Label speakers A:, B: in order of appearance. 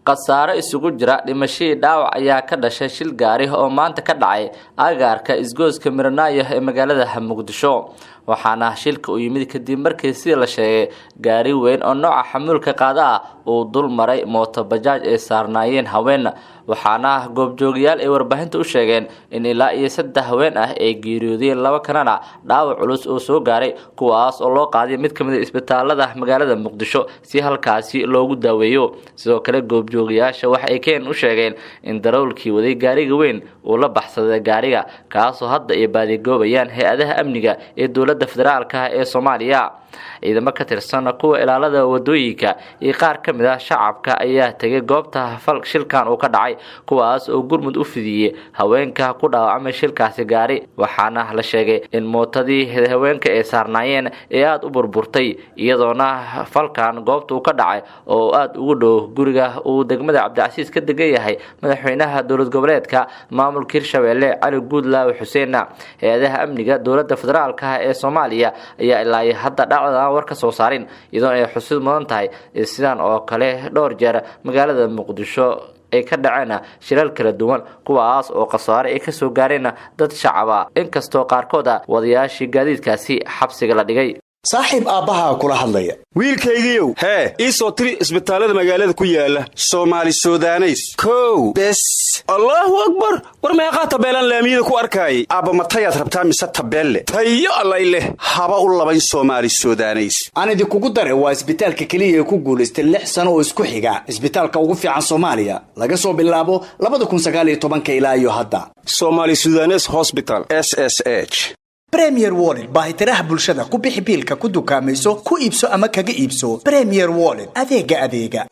A: qasaare isugu jira dhimashadii dhaawac ayaa ka dhashay shil gaari oo maanta ka dhacay agaarka isgooska Miranaayo ee magaalada Muqdisho waxaana shilka u yimid kadib markii si la sheegay gaari weyn oo nooca xamuulka qaada uu dul maray mooto bajaaj ee saarnaayeen haween waxaana goobjoogayaal ay warbaahinta u sheegeen in ilaa iyo 3 haween ah ay geeriyoodeen laba kanana dhaawac culus oo soo gaaray kuwaas oo loo qaaday mid kamid ah isbitaalada magaalada Muqdisho si halkaasi loogu daaweeyo sidoo kale goobjoogayaasha waxa ay keen u sheegeen in darawalkii waday gaariga weyn uu la baxsaday gaariga kaas oo hadda ay baadi goobayaan hay'adaha amniga ee dowladda federaalka ee Soomaaliya ciidamo ka tirsan kuwa ilaalada wadooyinka iyo qaar kamid ah shacabka ayaa tagay goobta shilkan uu ka dhacay kuwaas oo gurmud u fidiyay haweenka ku dhaawacmay shilkaasi gaari waxaana la sheegay in mootadii haweenka ay saarnaayeen ee aad u burburtay iyadoona falkan goobta uu ka dhacay oo aad ugu dhow guriga uu degmada Cabdicasiis ka degan yahay madaxweynaha dowlad goboleedka maamulka Hirshabelle Cali Guudlaawe Xuseen hay'adaha amniga dowladda federaalka ee Soomaaliya ayaa ilaa hadda war ka soo saarin iyadoo ay xusid mudan tahay sidaan oo kale dhowr jeer magaalada Muqdisho ay ka dhaceen shilal kala duwan kuwaas oo qasaare ay ka soo gaareen dad shacab ah inkastoo qaarkood wadayaashii gaadiidkaasi xabsiga la dhigay
B: saaxiib aabaha kula hadlaya
C: wiilkaygiiyow ii soo tiri isbitaalada magaalada ku yaala Soomaali Suudaneys kow bes Allahu akbar war meeqa tabeelan laamiyada ku arkay aaba matayaad rabtaa mise tabeelle tayo allayle haba u labayn Soomaali Suudaneys
B: anidi kugu daray waa isbitaalka kaliya ee ku guuleystay 6 sano oo isku xiga isbitaalka ugu fiican Soomaaliya laga soo bilaabo 2019 ilaa iyo hadda
C: Soomaali Suudaneys Hospital SSH
B: Premier Wallet baahitiraha bulshada ku bixi biilka ku dukaamayso ku iibso ama kaga iibso Premier Wallet adeega